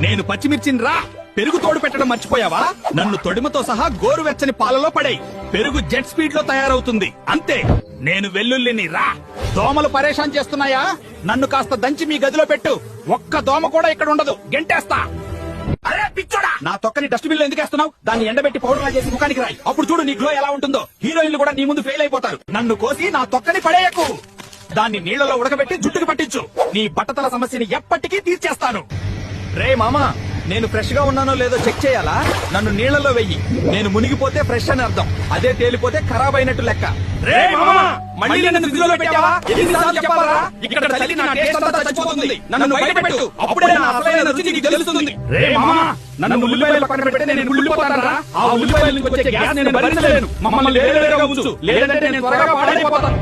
నేను పచ్చిమిర్చిని రా పెరుగు తోడు పెట్టడం మర్చిపోయావా? నన్ను తొడిమతో సహా గోరువెచ్చని పాలలో పడేయ్. పెరుగు జెట్ స్పీడ్ లో తయారవుతుంది అంతే. నేను వెల్లుల్లిని రా. దోమలు పరేషాన్ చేస్తున్నాయా? నన్ను కాస్త దంచి మీ గదిలో పెట్టు. ఒక్క దోమ కూడా ఇక్కడ ఉండదు, గెంటేస్తా. అరే పిచ్చోడా, నా తొక్కని డస్ట్బిన్ లో ఎందుకు వేస్తున్నావు? దాన్ని ఎండబెట్టి పౌడర్ చేసి ముఖానికి రాయి. అప్పుడు చూడు నీ గ్లో ఎలా ఉంటుందో. హీరోయిన్లు కూడా నీ ముందు ఫెయిల్ అయిపోతారు. నన్ను కోసి నా తొక్కని పడేయకు. దాన్ని నీళ్లలో ఉడకబెట్టి జుట్టుకు పట్టించు. నీ బట్టతల సమస్యని ఎప్పటికీ తీర్చేస్తాను. రే మామా, నేను ఫ్రెష్ గా ఉన్నానో లేదో చెక్ చేయాలా? నన్ను నీళ్లలో వెయ్యి. నేను మునిగిపోతే ఫ్రెష్ అని అర్థం, అదే తేలిపోతే ఖరాబ్ అయినట్టు లెక్క. రే మామా, మళ్ళీ నన్ను ఫ్రిడ్జ్ లో పెట్టావా? ఎన్నిసార్లు చెప్పాలా? ఇక్కడ చలి నా టేస్ట్ అంతా చచ్చిపోతుంది. నన్ను బయట పెట్టు, అప్పుడే నా అసలైన రుచి నీకు తెలుస్తుంది. రే మామా, నన్ను ఉల్లిపాయల పక్కన పెడితే నేను ఉల్లిపోతానరా? ఆ ఉల్లిపాయల నుంచి వచ్చే గ్యాస్ నేను భరించలేను. మమ్మల్ని వేరేగా ఉంచు, లేదంటే నేను త్వరగా పాడైపోతాను.